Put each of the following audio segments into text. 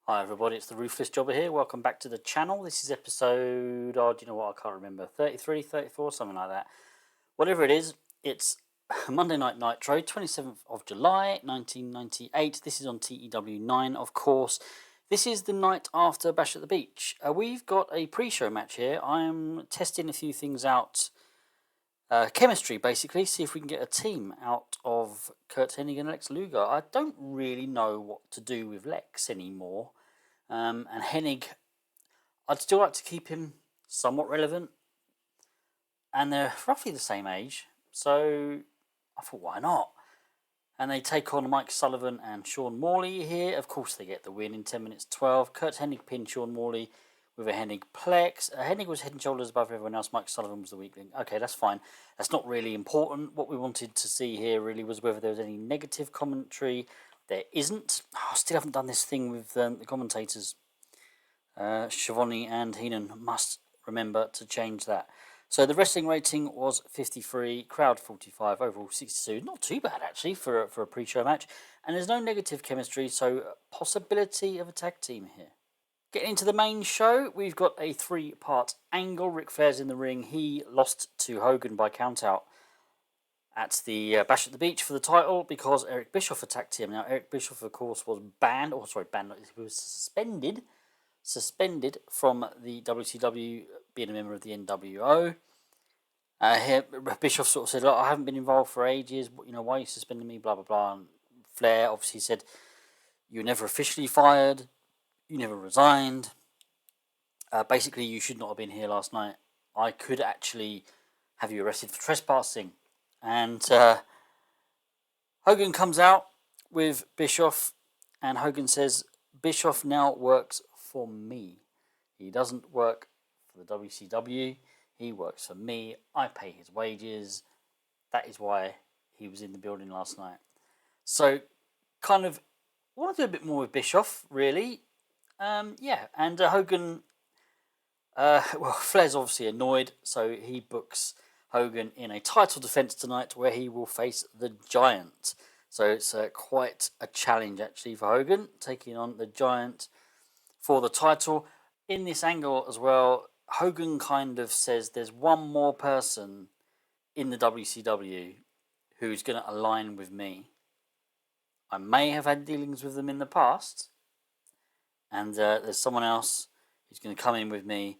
Hi everybody, it's the Ruthless Jobber here. Welcome back to the channel. This is episode, do you know what, I can't remember, 33, 34, something like that. Whatever it is, it's Monday Night Nitro, 27th of July, 1998. This is on TEW 9, of course. This is the night after Bash at the Beach. We've got a pre-show match here. I'm testing a few things out. Chemistry, basically, see if we can get a team out of Kurt Hennig and Lex Luger. I don't really know what to do with Lex anymore. And Hennig, I'd still like to keep him somewhat relevant. And they're roughly the same age, so I thought, why not? And they take on Mike Sullivan and Sean Morley here. Of course, they get the win in 10 minutes 12. Kurt Hennig pinned Sean Morley with a Hennig Plex. Hennig was head and shoulders above everyone else. Mike Sullivan was the weak link. Okay, that's fine. That's not really important. What we wanted to see here really was whether there was any negative commentary. There isn't. I still haven't done this thing with the commentators. Schiavone and Heenan must remember to change that. So the wrestling rating was 53, crowd 45, overall 62. Not too bad actually for a pre-show match. And there's no negative chemistry, so possibility of a tag team here. Getting into the main show, we've got a three-part angle. Ric Flair's in the ring. He lost to Hogan by countout at the Bash at the Beach for the title because Eric Bischoff attacked him. Now, Eric Bischoff, of course, was banned. He was suspended from the WCW, being a member of the NWO. Here, Bischoff sort of said, look, I haven't been involved for ages. You know, why are you suspending me? Blah, blah, blah. And Flair obviously said, you were never officially fired. You never resigned. Basically, you should not have been here last night. I could actually have you arrested for trespassing. And Hogan comes out with Bischoff, and Hogan says, Bischoff now works for me. He doesn't work for the WCW. He works for me. I pay his wages. That is why he was in the building last night. So, kind of want to do a bit more with Bischoff, really. And Hogan, Flair's obviously annoyed, so he books Hogan in a title defense tonight where he will face the Giant. So it's quite a challenge actually for Hogan, taking on the Giant for the title. In this angle as well, Hogan kind of says there's one more person in the WCW who's going to align with me. I may have had dealings with them in the past, and there's someone else who's going to come in with me,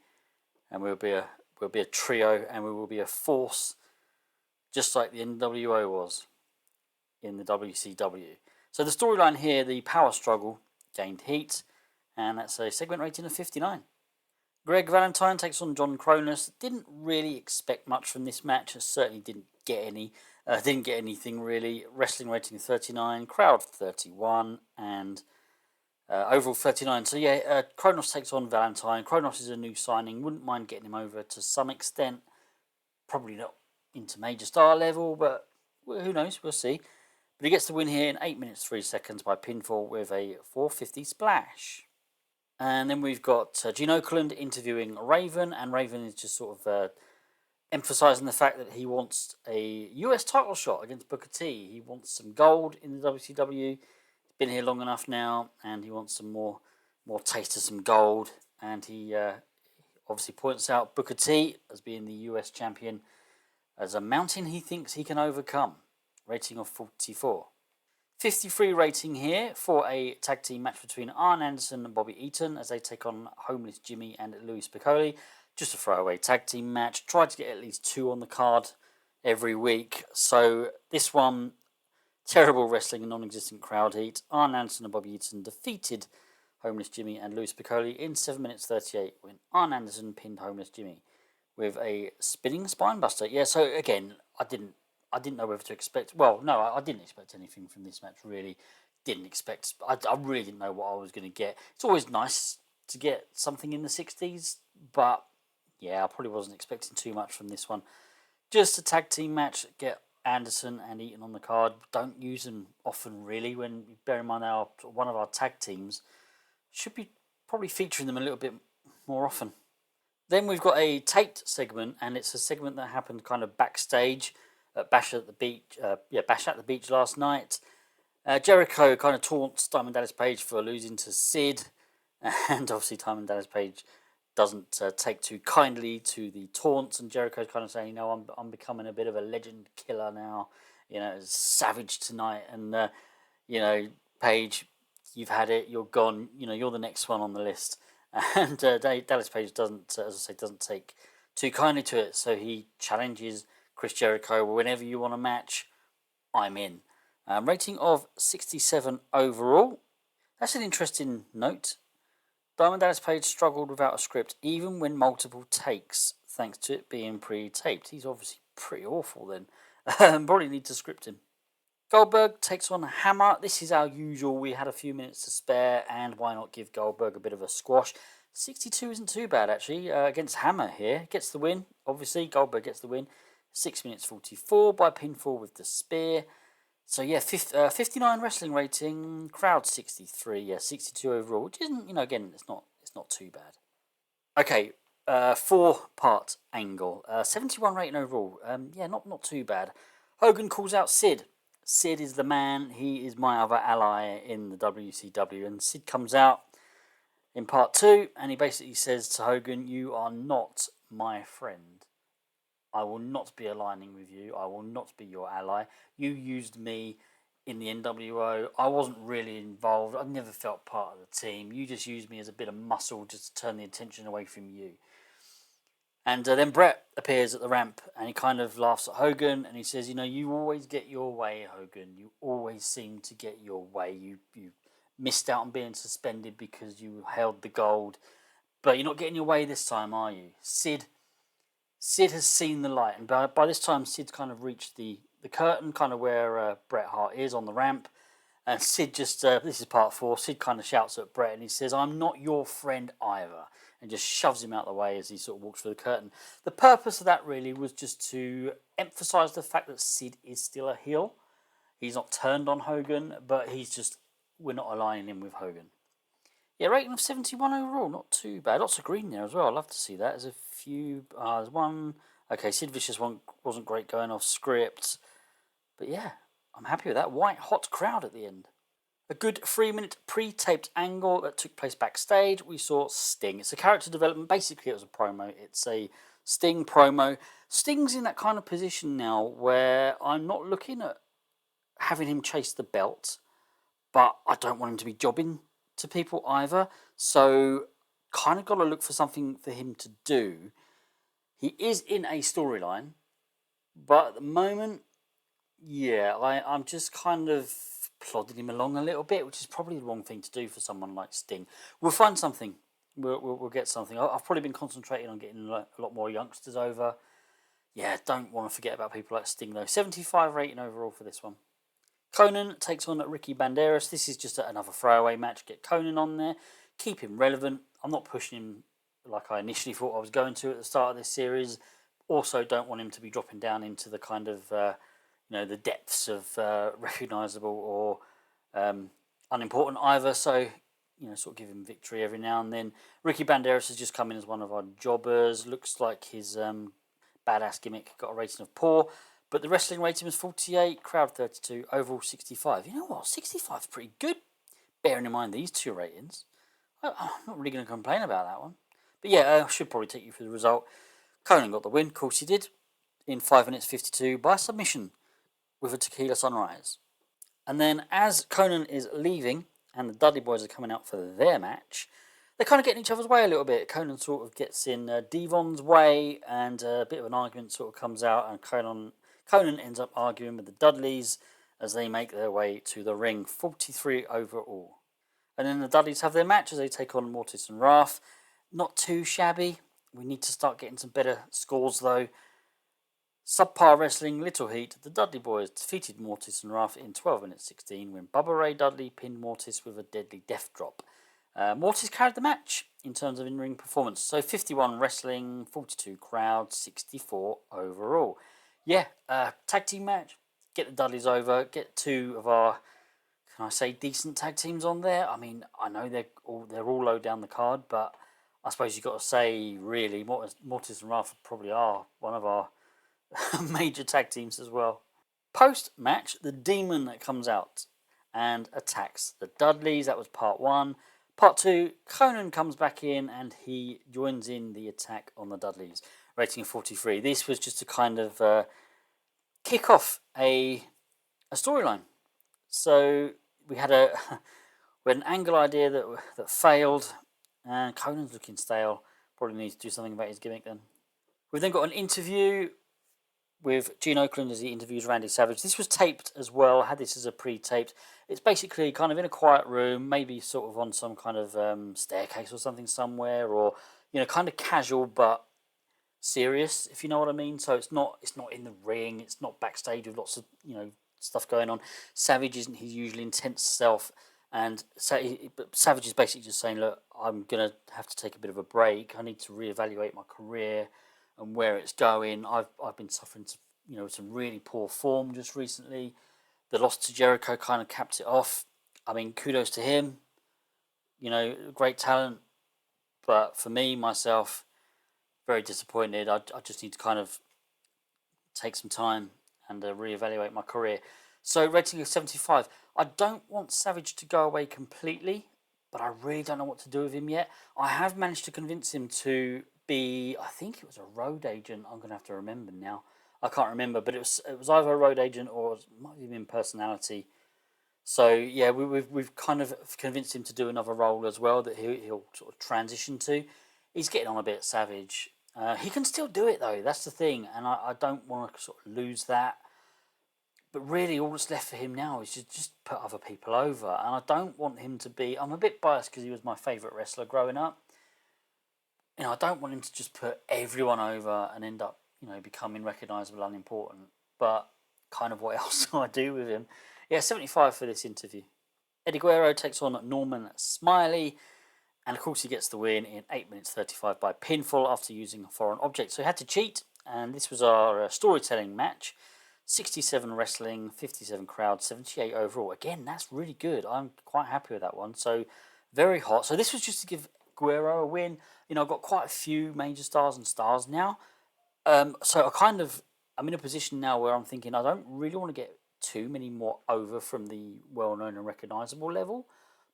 and we'll be a trio, and we will be a force, just like the NWO was in the WCW. So the storyline here, the power struggle, gained heat, and that's a segment rating of 59. Greg Valentine takes on John Kronus. Didn't really expect much from this match. Certainly didn't get any. Didn't get anything really. Wrestling rating 39, crowd 31, and overall 39. So yeah, Kronus takes on Valentine. Kronus is a new signing. Wouldn't mind getting him over to some extent. Probably not into major star level, but who knows? We'll see. But he gets the win here in 8 minutes 3 seconds by pinfall with a 450 splash. And then we've got Gene Okerlund interviewing Raven, and Raven is just sort of emphasising the fact that he wants a US title shot against Booker T. He wants some gold in the WCW. He's been here long enough now, and he wants some more taste of some gold. And he obviously points out Booker T as being the US champion as a mountain he thinks he can overcome. Rating of 44. 53 rating here for a tag team match between Arn Anderson and Bobby Eaton as they take on Homeless Jimmy and Louis Piccoli. Just a throwaway tag team match. Try to get at least 2 on the card every week. So this one, terrible wrestling and non-existent crowd heat. Arn Anderson and Bobby Eaton defeated Homeless Jimmy and Louis Piccoli in 7 minutes 38 when Arn Anderson pinned Homeless Jimmy with a spinning spinebuster. Yeah, so again, I didn't know whether to expect. Well, no, I didn't expect anything from this match, really. Didn't expect. I really didn't know what I was going to get. It's always nice to get something in the 60s, but yeah, I probably wasn't expecting too much from this one. Just a tag team match. Get Anderson and Eaton on the card. Don't use them often, really, when you bear in mind one of our tag teams should be probably featuring them a little bit more often. Then we've got a taped segment, and it's a segment that happened kind of backstage at Bash at the Beach last night. Jericho kind of taunts Diamond Dallas Page for losing to Sid. And obviously Diamond Dallas Page doesn't take too kindly to the taunts, and Jericho's kind of saying, you know, I'm becoming a bit of a legend killer now, you know, savage tonight, and you know, Page, you've had it, you're gone, you know, you're the next one on the list. And Dallas Page doesn't, as I say, doesn't take too kindly to it, so he challenges Chris Jericho. Well, whenever you want a match, I'm in. Rating of 67 overall. That's an interesting note. Diamond Dallas Page struggled without a script, even when multiple takes, thanks to it being pre-taped. He's obviously pretty awful then. Probably need to script him. Goldberg takes on Hammer. This is our usual. We had a few minutes to spare, and why not give Goldberg a bit of a squash? 62 isn't too bad, actually, against Hammer here. Gets the win, obviously. Goldberg gets the win. 6 minutes 44 by pinfall with the spear. So, yeah, 59 wrestling rating, crowd 63, yeah, 62 overall, which isn't, you know, again, it's not too bad. Okay, 4-part angle. 71 rating overall. Yeah, not too bad. Hogan calls out Sid. Sid is the man. He is my other ally in the WCW. And Sid comes out in part 2, and he basically says to Hogan, "You are not my friend. I will not be aligning with you. I will not be your ally. You used me in the NWO. I wasn't really involved. I never felt part of the team. You just used me as a bit of muscle just to turn the attention away from you." And then Brett appears at the ramp, and he kind of laughs at Hogan, and he says, "You know, you always get your way, Hogan. You always seem to get your way. You missed out on being suspended because you held the gold, but you're not getting your way this time, are you?" Sid has seen the light, and by this time, Sid's kind of reached the curtain, kind of where Bret Hart is on the ramp. And Sid just, this is part 4, Sid kind of shouts at Bret, and he says, "I'm not your friend either," and just shoves him out of the way as he sort of walks through the curtain. The purpose of that really was just to emphasise the fact that Sid is still a heel. He's not turned on Hogan, but we're not aligning him with Hogan. Yeah, rating of 71 overall, not too bad. Lots of green there as well. I'd love to see that. There's a few, there's one, okay, Sid Vicious one wasn't great going off script, but yeah, I'm happy with that. White hot crowd at the end. A good 3-minute pre-taped angle that took place backstage. We saw Sting. It's a character development. Basically, it was a promo. It's a Sting promo. Sting's in that kind of position now where I'm not looking at having him chase the belt, but I don't want him to be jobbing to people either. So, kind of got to look for something for him to do. He is in a storyline, but at the moment, yeah, I'm just kind of plodding him along a little bit, which is probably the wrong thing to do for someone like Sting. We'll find something. We'll get something. I've probably been concentrating on getting a lot more youngsters over. Yeah, don't want to forget about people like Sting though. 75 rating overall for this one. Conan takes on Ricky Banderas. This is just another throwaway match. Get Conan on there. Keep him relevant. I'm not pushing him like I initially thought I was going to at the start of this series. Also, don't want him to be dropping down into the kind of the depths of recognisable or unimportant either. So, sort of give him victory every now and then. Ricky Banderas has just come in as one of our jobbers. Looks like his badass gimmick got a rating of poor. But the wrestling rating was 48, crowd 32, overall 65. You know what? 65 is pretty good, bearing in mind these two ratings. I'm not really going to complain about that one. But yeah, I should probably take you through the result. Conan got the win, of course he did, in 5 minutes 52 by submission with a tequila sunrise. And then as Conan is leaving and the Dudley Boys are coming out for their match, they're kind of getting each other's way a little bit. Conan sort of gets in Devon's way, and a bit of an argument sort of comes out, and Conan ends up arguing with the Dudleys as they make their way to the ring. 43 overall. And then the Dudleys have their match as they take on Mortis and Wrath. Not too shabby. We need to start getting some better scores though. Subpar wrestling, little heat. The Dudley Boys defeated Mortis and Wrath in 12 minutes 16 when Bubba Ray Dudley pinned Mortis with a deadly death drop. Mortis carried the match in terms of in-ring performance. So 51 wrestling, 42 crowd, 64 overall. Yeah, tag team match. Get the Dudleys over. Get two of our, can I say, decent tag teams on there. I mean, I know they're all low down the card, but I suppose you've got to say, really, Mortis and Wrath probably are one of our major tag teams as well. Post-match, the Demon comes out and attacks the Dudleys. That was part 1. Part 2, Conan comes back in and he joins in the attack on the Dudleys, rating of 43. This was just to kind of kick off a storyline. So we had an angle idea that failed, and Conan's looking stale. Probably needs to do something about his gimmick then. We've then got an interview with Gene Okerlund as he interviews Randy Savage. This was taped as well. I had this as a pre-taped. It's basically kind of in a quiet room, maybe sort of on some kind of staircase or something somewhere, or kind of casual but serious, if you know what I mean. So it's not in the ring. It's not backstage with lots of stuff going on. Savage isn't his usually intense self, and Savage is basically just saying, look, I'm gonna have to take a bit of a break. I need to reevaluate my career and where it's going. I've been suffering some really poor form just recently. The loss to Jericho kind of capped it off. I mean, kudos to him. Great talent, but for me myself, very disappointed. I just need to kind of take some time and reevaluate my career. So rating of 75. I don't want Savage to go away completely, but I really don't know what to do with him yet. I have managed to convince him to be, I think it was a road agent. I'm going to have to remember now. I can't remember, but it was either a road agent or it might have been personality. So yeah, we've kind of convinced him to do another role as well that he'll sort of transition to. He's getting on a bit Savage. He can still do it though. That's the thing, and I don't want to sort of lose that. But really, all that's left for him now is to just put other people over, and I don't want him to be. I'm a bit biased because he was my favourite wrestler growing up. I don't want him to just put everyone over and end up, becoming recognisable, unimportant. But kind of what else do I do with him? Yeah, 75 for this interview. Eddie Guerrero takes on Norman Smiley, and of course he gets the win in 8 minutes 35 by pinfall after using a foreign object. So he had to cheat, and this was our storytelling match. 67 wrestling, 57 crowd, 78 overall. Again, that's really good. I'm quite happy with that one. So very hot. So this was just to give Guerrero a win. I've got quite a few major stars and stars now. So I'm in a position now where I'm thinking I don't really want to get too many more over from the well-known and recognisable level.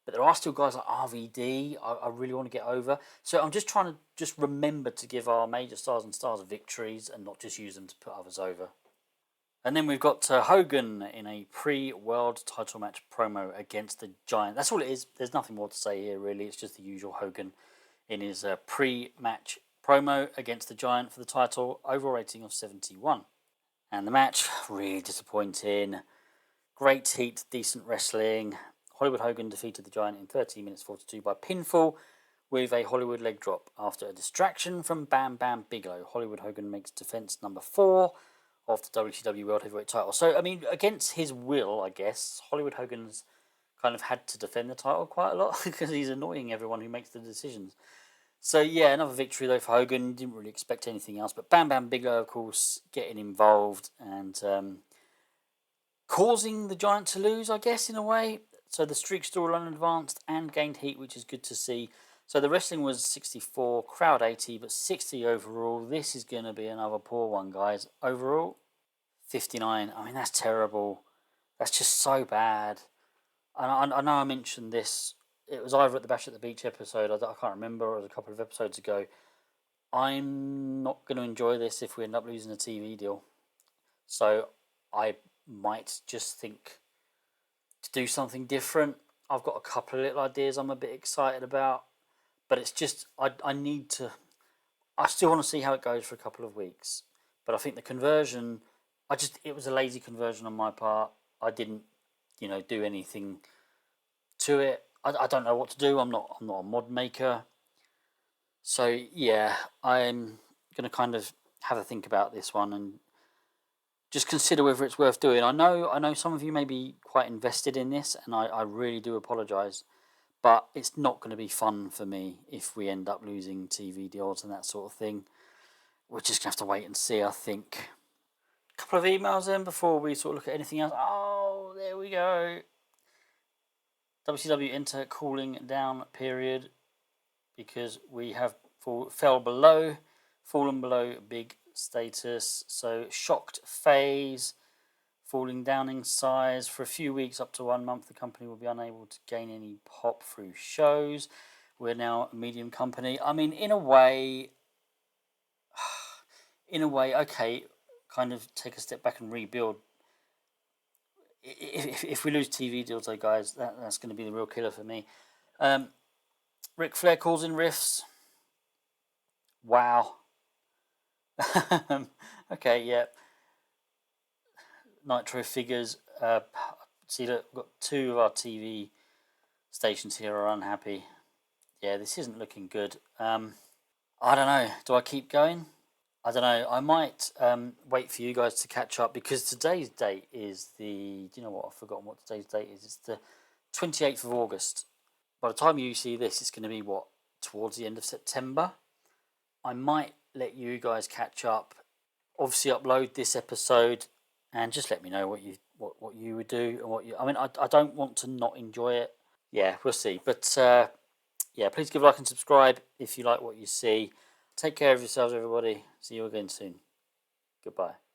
But there are still guys like RVD I really want to get over. So I'm just trying to just remember to give our major stars and stars victories and not just use them to put others over. And then we've got Hogan in a pre-world title match promo against the Giant. That's all it is. There's nothing more to say here, really. It's just the usual Hogan in his pre-match promo against the Giant for the title. Overall rating of 71. And the match, really disappointing. Great heat, decent wrestling. Hollywood Hogan defeated the Giant in 13 minutes 42 by pinfall with a Hollywood leg drop after a distraction from Bam Bam Bigelow. Hollywood Hogan makes defense number 4 of the WCW World Heavyweight title. So, I mean, against his will, I guess, Hollywood Hogan's kind of had to defend the title quite a lot because he's annoying everyone who makes the decisions. So, yeah, another victory, though, for Hogan. Didn't really expect anything else. But Bam Bam Bigelow, of course, getting involved and causing the Giant to lose, I guess, in a way. So the streak storyline advanced and gained heat, which is good to see. So the wrestling was 64, crowd 80, but 60 overall. This is going to be another poor one, guys. Overall, 59. I mean, that's terrible. That's just so bad. And I know I mentioned this. It was either at the Bash at the Beach episode, I can't remember, or it was a couple of episodes ago. I'm not going to enjoy this if we end up losing a TV deal. So I might just think to do something different. I've got a couple of little ideas I'm a bit excited about. But it's just, I need to, I still want to see how it goes for a couple of weeks. But I think the conversion, it was a lazy conversion on my part. I didn't, do anything to it. I don't know what to do. I'm not a mod maker. So yeah, I'm going to kind of have a think about this one and just consider whether it's worth doing. I know some of you may be quite invested in this, and I really do apologise. But it's not going to be fun for me if we end up losing TV deals and that sort of thing. We're just going to have to wait and see, I think. A couple of emails then before we sort of look at anything else. Oh, there we go. WCW enter cooling down period because we have fallen below big status. So shocked phase falling down in size. For a few weeks, up to 1 month, the company will be unable to gain any pop through shows. We're now a medium company. I mean, in a way, okay, kind of take a step back and rebuild. If we lose TV deals, though, guys, that's going to be the real killer for me. Ric Flair calls in riffs. Wow. Okay, yeah. Nitro figures. See, look, we've got 2 of our TV stations here are unhappy. Yeah, this isn't looking good. I don't know. Do I keep going? I don't know. I might wait for you guys to catch up, because today's date is the. Do you know what? I've forgotten what today's date is. It's the 28th of August. By the time you see this, it's going to be what? Towards the end of September. I might let you guys catch up. Obviously, upload this episode and just let me know what you would do and what you. I mean, I don't want to not enjoy it. Yeah, we'll see. But yeah, please give a like and subscribe if you like what you see. Take care of yourselves, everybody. See you again soon. Goodbye.